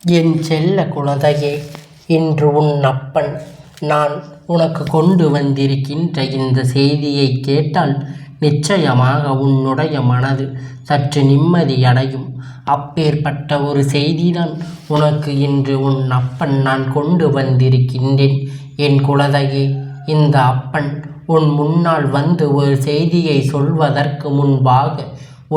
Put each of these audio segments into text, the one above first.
என் செல்ல குழந்தையே, இன்று உன் அப்பன் நான் உனக்கு கொண்டு வந்திருக்கின்ற இந்த செய்தியைக் கேட்டால் நிச்சயமாக உன்னுடைய மனது சற்று நிம்மதியடையும். அப்பேற்பட்ட ஒரு செய்திதான் உனக்கு இன்று உன் அப்பன் நான் கொண்டு வந்திருக்கின்றேன். என் குழந்தையே, இந்த அப்பன் உன் முன்னால் வந்து ஒரு செய்தியை சொல்வதற்கு முன்பாக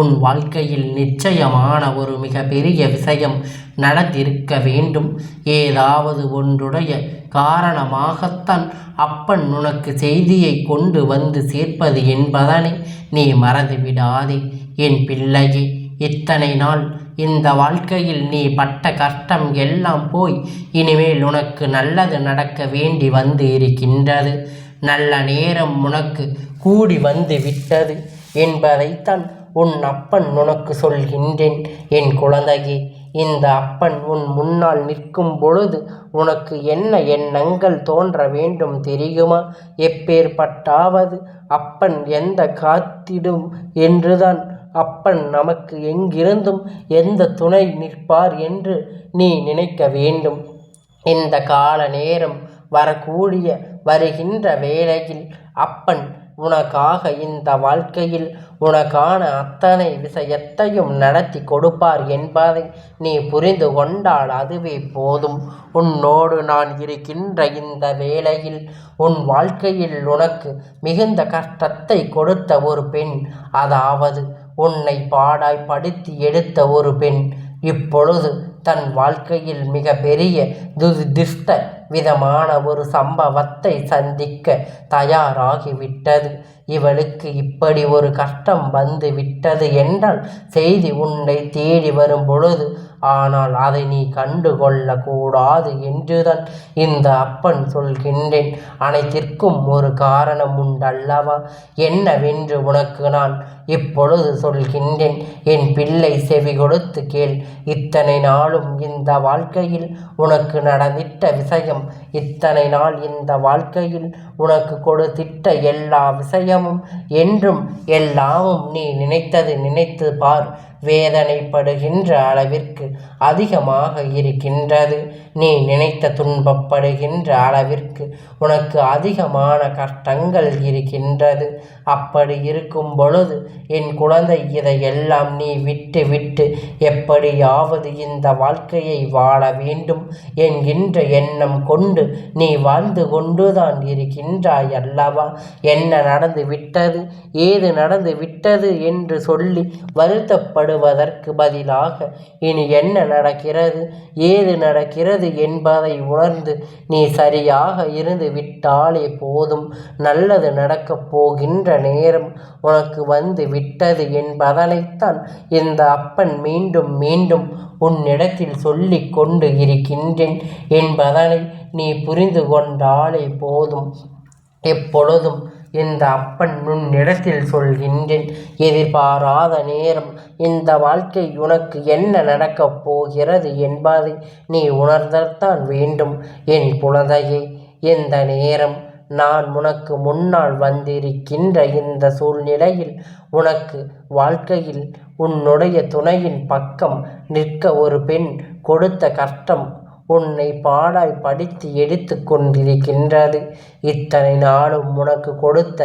உன் வாழ்க்கையில் நிச்சயமான ஒரு மிகப்பெரிய விஷயம் நடந்திருக்க வேண்டும். ஏதாவது ஒன்றுடைய காரணமாகத்தான் அப்பன் உனக்கு செய்தியை கொண்டு வந்து சேர்ப்பது என்பதனை நீ மறந்துவிடாதே. என் பிள்ளையே, இத்தனை நாள் இந்த வாழ்க்கையில் நீ பட்ட கஷ்டம் எல்லாம் போய் இனிமேல் உனக்கு நல்லது நடக்க வேண்டி வந்து இருக்கின்றது. நல்ல நேரம் உனக்கு கூடி வந்து விட்டது என்பதைத்தான் உன் அப்பன் உனக்கு சொல்கின்றேன். என் குழந்தையே, இந்த அப்பன் உன் முன்னால் நிற்கும் பொழுது உனக்கு என்ன எண்ணங்கள் தோன்ற வேண்டும் தெரியுமா? எப்பேற்பட்டாவது அப்பன் எந்த காத்திடும் என்றுதான் அப்பன் நமக்கு எங்கிருந்தும் எந்த துணை நிற்பார் என்று நீ நினைக்க வேண்டும். இந்த கால நேரம் வரக்கூடிய வருகின்ற வேளையில் அப்பன் உனக்காக இந்த வாழ்க்கையில் உனக்கான அத்தனை விஷயத்தையும் நடத்தி கொடுப்பார் என்பதை நீ புரிந்து கொண்டால் அதுவே போதும். உன்னோடு நான் இருக்கின்ற இந்த வேளையில் உன் வாழ்க்கையில் உனக்கு மிகுந்த கஷ்டத்தை கொடுத்த ஒரு பெண், அதாவது உன்னை பாடாய்ப்படுத்தி எடுத்த ஒரு பெண், இப்பொழுது தன் வாழ்க்கையில் மிக பெரிய துஷ்ட விதமான ஒரு சம்பவத்தை சந்திக்க தயாராகிவிட்டது. இவளுக்கு இப்படி ஒரு கஷ்டம் வந்து விட்டது என்றால் செய்தி உன்னை தேடி வரும் பொழுது, ஆனால் அதை நீ கண்டுகொள்ள கூடாது என்றுதான் இந்த அப்பன் சொல்கின்றேன். அனைத்திற்கும் ஒரு காரணம் உண்டல்லவா? என்னவென்று உனக்கு நான் இப்பொழுது சொல்கின்றேன். என் பிள்ளை, செவி கொடுத்து கேள். இத்தனை நாளும் இந்த வாழ்க்கையில் உனக்கு நடந்திட்ட விஷயம், இத்தனை நாள் இந்த வாழ்க்கையில் உனக்கு கொடுத்திட்ட எல்லா விஷயமும் என்றும் எல்லாமும் நீ நினைத்து பார். வேதனைப்படுகின்ற அளவிற்கு அதிகமாக இருக்கின்றது. நீ நினைத்த துன்பப்படுகின்ற அளவிற்கு உனக்கு அதிகமான கஷ்டங்கள் இருக்கின்றது. அப்படி இருக்கும் பொழுது என் குழந்தை, இதையெல்லாம் நீ விட்டு எப்படியாவது இந்த வாழ்க்கையை வாழ வேண்டும் என்கின்ற எண்ணம் கொண்டு நீ வாழ்ந்து கொண்டுதான் இருக்கின்றாய் அல்லவா? என்ன நடந்து விட்டது, ஏது நடந்து விட்டது என்று சொல்லி வருத்தப்படுவதற்கு பதிலாக இனி என்ன நடக்கிறது, ஏது நடக்கிறது என்பதை உணர்ந்து நீ சரியாக இருந்து விட்டாலே போதும். நல்லது நடக்கப் போகின்ற நேரம் உனக்கு வந்து விட்டது என்பதனைத்தான் இந்த அப்பன் மீண்டும் மீண்டும் உன்னிடத்தில் சொல்லிக் கொண்டு இருக்கின்றேன் என்பதனை நீ புரிந்து கொண்டாலே போதும். எப்பொழுதும் இந்த அப்பன் உன்னிடத்தில் சொல்கின்றேன், எதிர்பாராத நேரம் இந்த வாழ்க்கை உனக்கு என்ன நடக்கப் போகிறது என்பதை நீ உணர்ந்தத்தான் வேண்டும். என் குழந்தையே, இந்த நேரம் நான் உனக்கு முன்னால் வந்திருக்கின்ற இந்த சூழ்நிலையில் உனக்கு வாழ்க்கையில் உன்னுடைய துணையின் பக்கம் நிற்க ஒரு பெண் கொடுத்த கஷ்டம் உன்னை பாடாய் படித்து எடுத்து கொண்டிருக்கின்றது. இத்தனை நாளும் உனக்கு கொடுத்த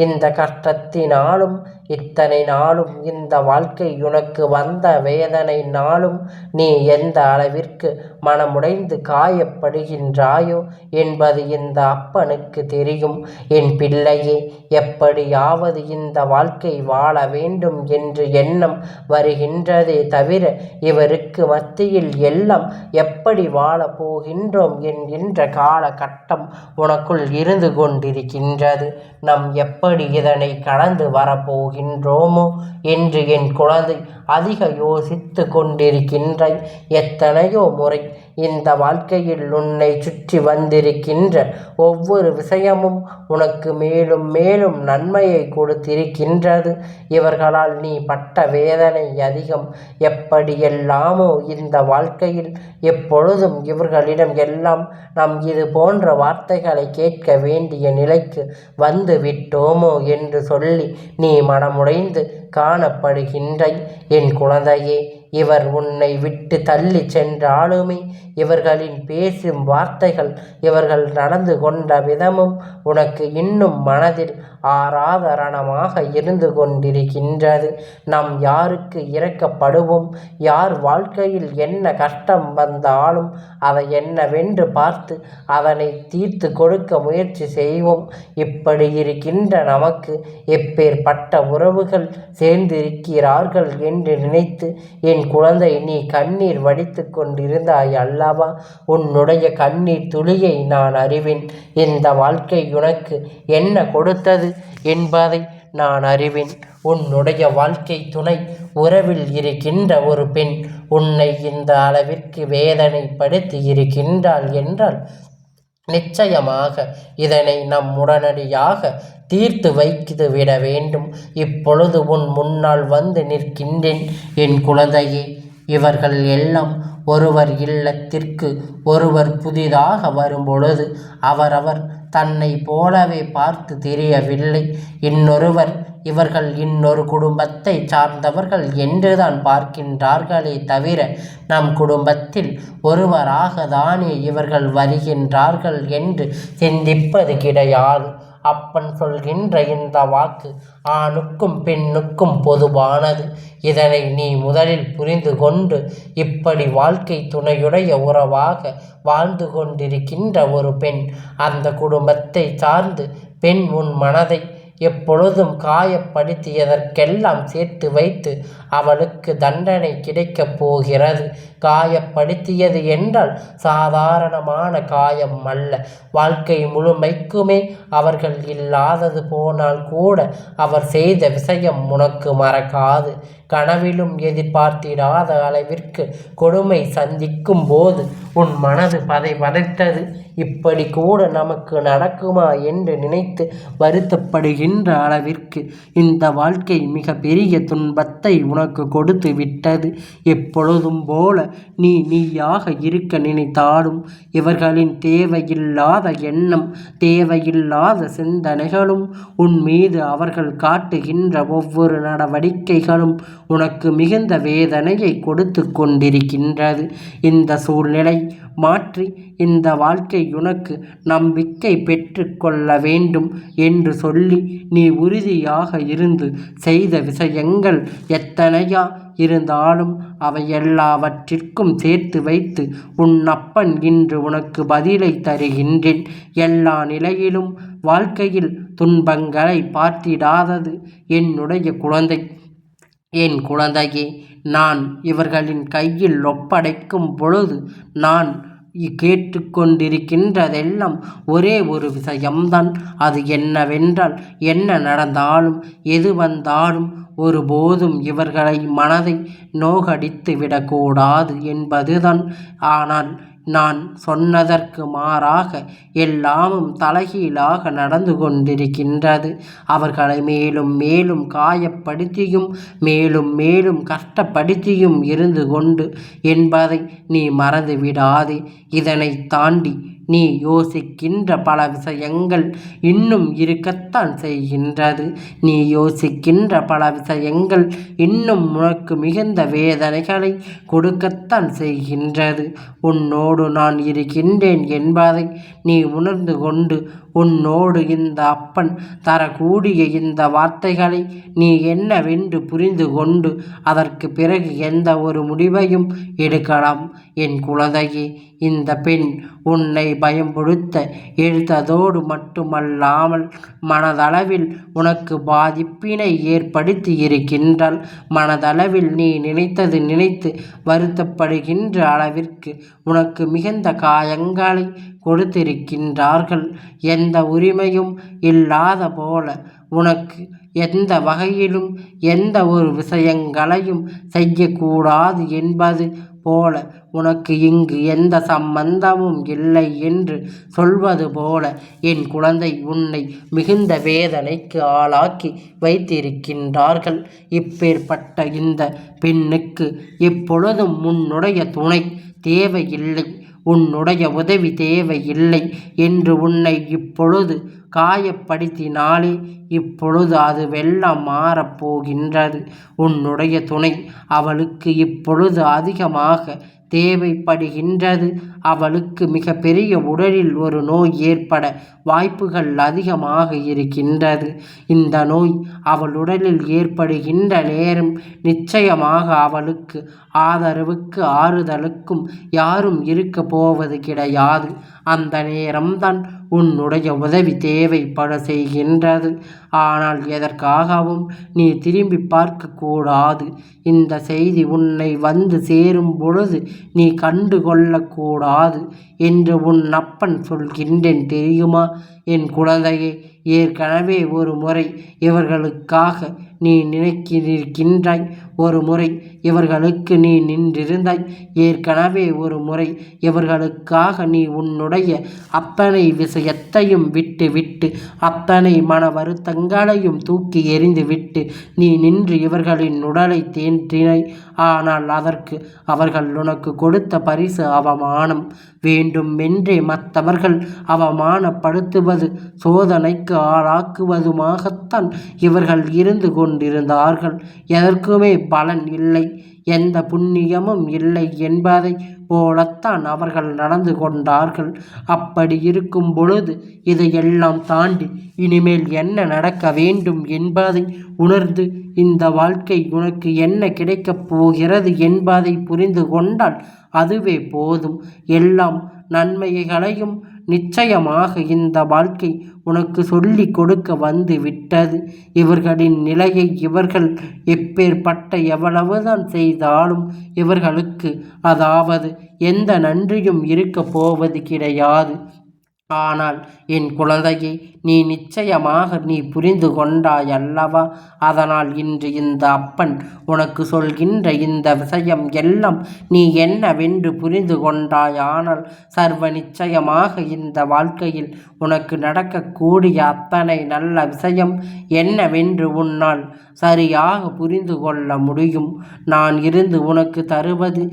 இந்த கஷ்டத்தினாலும், இத்தனை நாளும் இந்த வாழ்க்கை உனக்கு வந்த வேதனைனாலும் நீ எந்த அளவிற்கு மனமுடைந்து காயப்படுகின்றாயோ என்பது இந்த அப்பனுக்கு தெரியும். என் பிள்ளையே, எப்படியாவது இந்த வாழ்க்கை வாழ வேண்டும் என்று எண்ணம் வருகின்றதே தவிர இவருக்கு மத்தியில் எல்லாம் எப்படி வாழப் போகின்றோம் என்கின்ற காலகட்டம் உனக்குள் இருந்து கொண்டிருக்கின்றது. நாம் எப்படி இதனை கடந்து வரப்போகின்றோமோ என்று என் குழந்தை அதிக யோசித்து கொண்டிருக்கின்றாய். எத்தனையோ முறை இந்த வாழ்க்கையில் உன்னை சுற்றி வந்திருக்கின்ற ஒவ்வொரு விஷயமும் உனக்கு மேலும் மேலும் நன்மையை கொடுத்திருக்கின்றது. இவர்களால் நீ பட்ட வேதனை அதிகம். எப்படியெல்லாமோ இந்த வாழ்க்கையில் எப்பொழுதும் இவர்களிடம் எல்லாம் நாம் இது போன்ற வார்த்தைகளை கேட்க வேண்டிய நிலைக்கு வந்து விட்டோமோ என்று சொல்லி நீ மனமுடைந்து காணப்படுகின்றாய். என் குழந்தையே, இவர் உன்னை விட்டு தள்ளி சென்றாலுமே இவர்களின் பேசும் வார்த்தைகள், இவர்கள் நடந்து கொண்ட விதமும் உனக்கு இன்னும் மனதில் ஆறாத ரணமாக இருந்து கொண்டிருக்கின்றது. நாம் யாருக்கு இரக்கப்படுவோம்? யார் வாழ்க்கையில் என்ன கஷ்டம் வந்தாலும் அதை என்னவென்று பார்த்து அதனை தீர்த்து கொடுக்க முயற்சி செய்வோம். இப்படி இருக்கின்ற நமக்கு எப்பேற்பட்ட உறவுகள் சேர்ந்திருக்கிறார்கள் என்று நினைத்து என் குழந்தை, நீ கண்ணீர் வடித்து கொண்டிருந்தாய் அல்லவா? உன்னுடைய கண்ணீர் துளியை நான் அறிவேன். இந்த வாழ்க்கை உனக்கு என்ன கொடுத்தது என்பதை நான் அறிவேன். உன்னுடைய வாழ்க்கை துணை உறவில் இருக்கின்ற ஒரு பெண் உன்னை இந்த அளவிற்கு வேதனைப்படுத்தி இருக்கின்றாள் என்றால் நிச்சயமாக இதனை நம் உடனடியாக தீர்த்து வைத்து விட வேண்டும். இப்பொழுது உன் முன்னால் வந்து நிற்கின்றேன் என் குழந்தையே. இவர்கள் எல்லாம் ஒருவர் இல்லத்திற்கு ஒருவர் புதிதாக வரும்பொழுது அவரவர் தன்னை போலவே பார்த்து தெரியவில்லை. இன்னொருவர் இவர்கள் இன்னொரு குடும்பத்தை சார்ந்தவர்கள் என்றுதான் பார்க்கின்றார்களே தவிர நம் குடும்பத்தில் ஒருவராக தானே இவர்கள் வருகின்றார்கள் என்று சிந்திப்பது கிடையாது. அப்பன் சொல்கின்ற இந்த வாக்கு ஆணுக்கும் பெண்ணுக்கும் பொதுவானது. இதனை நீ முதலில் புரிந்து கொண்டு இப்படி வாழ்க்கை துணையுடைய உறவாக வாழ்ந்து கொண்டிருக்கின்ற ஒரு பெண், அந்த குடும்பத்தை சார்ந்து பெண் உன் மனதை எப்பொழுதும் காயப்படுத்தியதற்கெல்லாம் சேர்த்து வைத்து அவளுக்கு தண்டனை கிடைக்கப் போகிறது. காயப்படுத்தியது என்றால் சாதாரணமான காயம் அல்ல. வாழ்க்கை முழுமைக்குமே அவர்கள் இல்லாதது போனால் கூட அவர் செய்த விஷயம் உனக்கு மறக்காது. கனவிலும் எதிர்பார்த்திடாத அளவிற்கு கொடுமை சந்திக்கும் போது உன் மனது பதைத்தது. இப்படி கூட நமக்கு நடக்குமா என்று நினைத்து வருத்தப்படுகின்ற அளவிற்கு இந்த வாழ்க்கை மிக பெரிய துன்பத்தை உனக்கு கொடுத்து விட்டது. எப்பொழுதும் போல நீயாக இருக்க நினைத்தாலும் இவர்களின் தேவையில்லாத எண்ணம், தேவையில்லாத சிந்தனைகளும் உன் மீது அவர்கள் காட்டுகின்ற ஒவ்வொரு நடவடிக்கைகளும் உனக்கு மிகுந்த வேதனையை கொடுத்து கொண்டிருக்கின்றது. இந்த சூழ்நிலை மாற்றி இந்த வாழ்க்கை உனக்கு நம்பிக்கை பெற்று கொள்ள வேண்டும் என்று சொல்லி நீ உறுதியாக இருந்து செய்த விஷயங்கள் எத்தனையா இருந்தாலும் அவை எல்லாவற்றிற்கும் சேர்த்து வைத்து உன் அப்பன் இன்று உனக்கு பதிலை தருகின்றேன். எல்லா நிலையிலும் வாழ்க்கையில் துன்பங்களை பார்த்திடாதது என்னுடைய குழந்தை. என் குழந்தையே, நான் இவர்களின் கையில் ஒப்படைக்கும் பொழுது நான் கேட்டுக்கொண்டிருக்கின்றதெல்லாம் ஒரே ஒரு விஷயம்தான். அது என்னவென்றால், என்ன நடந்தாலும் எது வந்தாலும் ஒருபோதும் இவர்களை மனதை நோகடித்து விடக்கூடாது என்பதுதான். ஆனால் நான் சொன்னதற்கு மாறாக எல்லாமும் தலைகீழாக நடந்து கொண்டிருக்கின்றது. அவர்களை மேலும் மேலும் காயப்படுத்தியும் மேலும் மேலும் கஷ்டப்படுத்தியும் இருந்து கொண்டு என்பதை நீ மறந்து விடாதே. இதனை தாண்டி நீ யோசிக்கின்ற பல விஷயங்கள் இன்னும் இருக்கத்தான் செய்கின்றது. நீ யோசிக்கின்ற பல விஷயங்கள் இன்னும் உனக்கு மிகுந்த வேதனைகளை கொடுக்கத்தான் செய்கின்றது. உன்னோடு நான் இருக்கின்றேன் என்பதை நீ உணர்ந்து கொண்டு உன்னோடு இந்த அப்பன் தரக்கூடிய இந்த வார்த்தைகளை நீ என்னவென்று புரிந்து கொண்டு அதற்கு பிறகு எந்த ஒரு முடிவையும் எடுக்கலாம். என் குழந்தையே, இந்த பெண் உன்னை பயம்படுத்த எடுத்ததோடு மட்டுமல்லாமல் மனதளவில் உனக்கு பாதிப்பினை ஏற்படுத்தி இருக்கின்றாள். மனதளவில் நீ நினைத்து வருத்தப்படுகின்ற அளவிற்கு உனக்கு மிகுந்த காயங்களை கொடுத்திருக்கின்றார்கள். எந்த உரிமையும் இல்லாத போல உனக்கு எந்த வகையிலும் எந்த ஒரு விஷயங்களையும் செய்யக்கூடாது என்பது போல உனக்கு இங்கு எந்த சம்பந்தமும் இல்லை என்று சொல்வது போல என் குழந்தை உன்னை மிகுந்த வேதனைக்கு ஆளாக்கி வைத்திருக்கின்றார்கள். இப்பேற்பட்ட இந்த பெண்ணுக்கு எப்பொழுதும் உன்னுடைய துணை தேவையில்லை. உன்னுடைய உதவி தேவையில்லை என்று உன்னை இப்பொழுது காயப்படுத்தினாலே இப்பொழுது அதுவெல்லாம் மாறப்போகின்றது. உன்னுடைய துணை அவளுக்கு இப்பொழுது அதிகமாக தேவைப்படுகின்றது. அவளுக்கு மிக பெரிய உடலில் ஒரு நோய் ஏற்பட வாய்ப்புகள் அதிகமாக இருக்கின்றது. இந்த நோய் அவள் உடலில் ஏற்படுகின்ற நேரம் நிச்சயமாக அவளுக்கு ஆதரவுக்கு ஆறுதலுக்கும் யாரும் இருக்க போவது கிடையாது. அந்த நேரம்தான் உன்னுடைய உதவி தேவைப்பட செய்கின்றது. ஆனால் எதற்காகவும் நீ திரும்பி பார்க்கக்கூடாது. இந்த செய்தி உன்னை வந்து சேரும் பொழுது நீ கண்டு கொள்ளக்கூடாது என்று உன் அப்பன் சொல்கின்றேன் தெரியுமா என் குழந்தையே. ஏற்கனவே ஒரு முறை இவர்களுக்காக நீ நினைக்கின்றாய், ஒரு முறை இவர்களுக்கு நீ நின்றிருந்தாய். ஏற்கனவே ஒரு முறை இவர்களுக்காக நீ உன்னுடைய அத்தனை விஷயத்தையும் விட்டு அத்தனை மன வருத்தங்களையும் தூக்கி எறிந்துவிட்டு நீ நின்று இவர்களின் உடலை தேற்றினாய். ஆனால் அதற்கு அவர்கள் உனக்கு கொடுத்த பரிசு அவமானம். வேண்டுமென்றே மற்றவர்கள் அவமானப்படுத்துவது, சோதனைக்கு ஆளாக்குவதுமாகத்தான் இவர்கள் இருந்து கொண்டிருந்தார்கள். எதற்குமே பலன் இல்லை, எந்த புண்ணியமும் இல்லை என்பதை போலத்தான் அவர்கள் நடந்து கொண்டார்கள். அப்படி இருக்கும் பொழுது இதையெல்லாம் தாண்டி இனிமேல் என்ன நடக்க வேண்டும் என்பதை உணர்ந்து இந்த வாழ்க்கை உனக்கு என்ன கிடைக்கப் போகிறது என்பதை புரிந்து கொண்டால் அதுவே போதும். எல்லாம் நன்மைகளையும் நிச்சயமாக இந்த வாழ்க்கை உனக்கு சொல்லி கொடுக்க வந்து விட்டது. இவர்களின் நிலையை இவர்கள் எப்பேற்பட்ட எவ்வளவுதான் செய்தாலும் இவர்களுக்கு அதாவது எந்த நன்றியும் இருக்க போவது கிடையாது. ஆனால் என் குழந்தையே, நீ நிச்சயமாக நீ புரிந்து கொண்டாய் அல்லவா? அதனால் இன்று இந்த அப்பன் உனக்கு சொல்கின்ற இந்த விஷயம் எல்லாம் நீ என்னவென்று புரிந்து கொண்டாய். ஆனால் சர்வ நிச்சயமாக இந்த வாழ்க்கையில் உனக்கு நடக்கக்கூடிய அத்தனை நல்ல விஷயம் என்னவென்று உன்னால் சரியாக புரிந்து கொள்ள முடியும். நான் இருந்து உனக்கு தருவது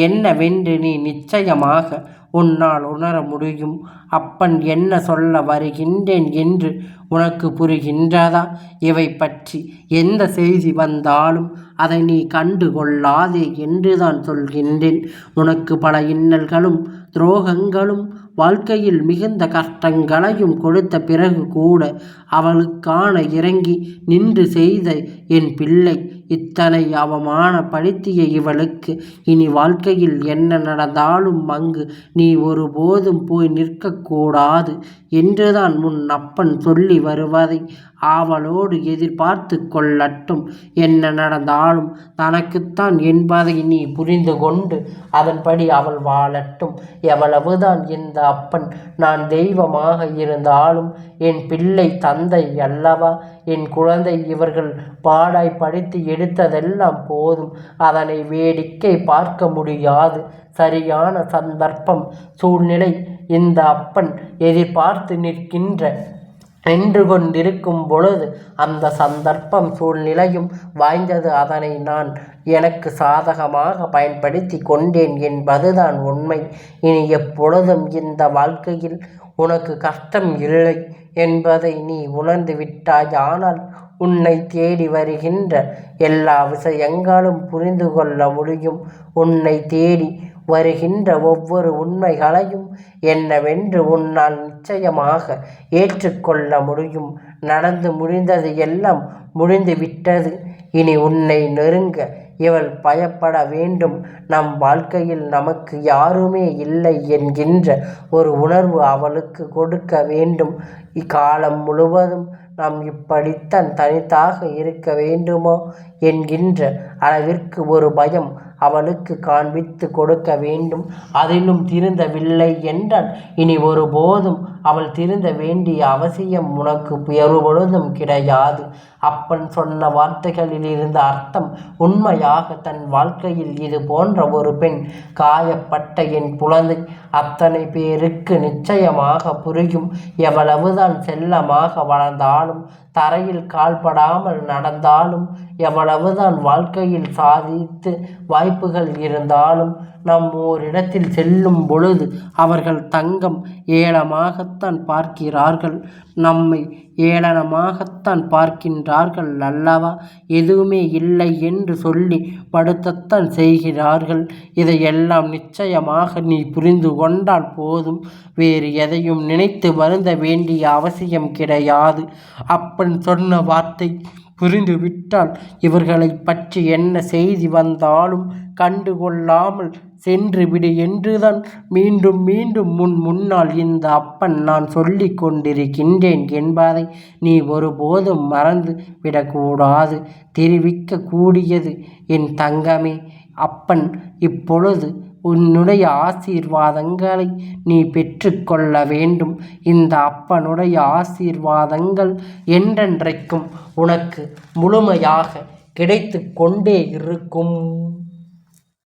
என்னவென்று நீ நிச்சயமாக உன்னால் உணர முடியும். அப்பன் என்ன சொல்ல வருகின்றேன் என்று உனக்கு புரிகின்றதா? இவை பற்றி எந்த செய்தி வந்தாலும் அதை நீ கண்டு கொள்ளாதே என்றுதான் சொல்கின்றேன். உனக்கு பல இன்னல்களும் துரோகங்களும் வாழ்க்கையில் மிகுந்த கஷ்டங்களையும் கொடுத்த பிறகு கூட அவளுக்கான இறங்கி நின்று செய்த என் பிள்ளை இத்தனை அவமானப்படுத்திய இவளுக்கு இனி வாழ்க்கையில் என்ன நடந்தாலும் அங்கு நீ ஒருபோதும் போய் நிற்கக்கூடாது என்றுதான் உன் அப்பன் சொல்லி வருவதை ஆவலோடு எதிர்பார்த்து கொள்ளட்டும். என்ன நடந்தாலும் தனக்குத்தான் என்பதை நீ புரிந்து கொண்டு அதன்படி அவள் வாழட்டும். எவ்வளவுதான் இந்த அப்பன் நான் தெய்வமாக இருந்தாலும் என் பிள்ளை தந்தை அல்லவா? என் குழந்தை இவர்கள் பாடாய்ப்படுத்தி எடுத்ததெல்லாம் போதும். அதனை வேடிக்கை பார்க்க முடியாது. சரியான சந்தர்ப்பம் சூழ்நிலை இந்த அப்பன் எதிர்பார்த்து நின்று கொண்டிருக்கும் பொழுது அந்த சந்தர்ப்பம் சூழ்நிலையும் வாய்ந்தது. அதனை நான் எனக்கு சாதகமாக பயன்படுத்தி கொண்டேன் என்பதுதான் உண்மை. இனி எப்பொழுதும் இந்த வாழ்க்கையில் உனக்கு கஷ்டம் இல்லை என்பதை நீ உணர்ந்து விட்டாய். ஆனால் உன்னை தேடி வருகின்ற எல்லா விஷயங்களும் புரிந்து கொள்ள முடியும். உன்னை தேடி வருகின்ற ஒவ்வொரு உண்மைகளையும் என்னவென்று உன்னால் நிச்சயமாக ஏற்றுக்கொள்ள முடியும். நடந்து முடிந்தது எல்லாம் முடிந்து விட்டது. இனி உன்னை நெருங்க இவள் பயப்பட வேண்டும். நம் வாழ்க்கையில் நமக்கு யாருமே இல்லை என்கின்ற ஒரு உணர்வு அவளுக்கு கொடுக்க வேண்டும். இக்காலம் முழுவதும் நாம் இப்படித்தான் தனித்தாக இருக்க வேண்டுமோ என்கின்ற அளவிற்கு ஒரு பயம் அவளுக்கு காண்பித்து கொடுக்க வேண்டும். அதிலும் திருந்தவில்லை என்றால் இனி ஒருபோதும் அவள் திருந்த வேண்டிய அவசியம் உனக்கு ஒருபொழுதும் கிடையாது. அப்பன் சொன்ன வார்த்தைகளில் இருந்த அர்த்தம் உண்மையாக தன் வாழ்க்கையில் இது போன்ற ஒரு பெண் காயப்பட்ட என் குழந்தை அத்தனை பேருக்கு நிச்சயமாக புரியும். எவ்வளவுதான் செல்லமாக வளர்ந்தாலும், தரையில் கால்படாமல் நடந்தாலும், எவ்வளவுதான் வாழ்க்கையில் சாதித்து வாய்ப்புகள் இருந்தாலும், நாம் ஓரிடத்தில் செல்லும் பொழுது அவர்கள் தங்கம் ஏளனமாகத்தான் பார்க்கிறார்கள். நம்மை ஏளனமாகத்தான் பார்க்கின்றார்கள் அல்லவா? எதுவுமே இல்லை என்று சொல்லி படுத்தத்தான் செய்கிறார்கள். இதையெல்லாம் நிச்சயமாக நீ புரிந்து கொண்டால் போதும். வேறு எதையும் நினைத்து வருந்த வேண்டிய அவசியம் கிடையாது. அப்பன் சொன்ன வார்த்தை புரிந்துவிட்டால் இவர்களை பற்றி என்ன செய்தி வந்தாலும் கண்டுகொள்ளாமல் சென்றுவிடு என்றுதான் மீண்டும் மீண்டும் முன்னால் இந்த அப்பன் நான் சொல்லிக் கொண்டிருக்கின்றேன் என்பதை நீ ஒருபோதும் மறந்து விடக்கூடாது. தெரிவிக்க கூடியது என் தங்கமே. அப்பன் இப்பொழுது உன்னுடைய ஆசீர்வாதங்களை நீ பெற்றுக்கொள்ள வேண்டும். இந்த அப்பனுடைய ஆசீர்வாதங்கள் என்றென்றைக்கும் உனக்கு முழுமையாக கிடைத்து கொண்டே இருக்கும்.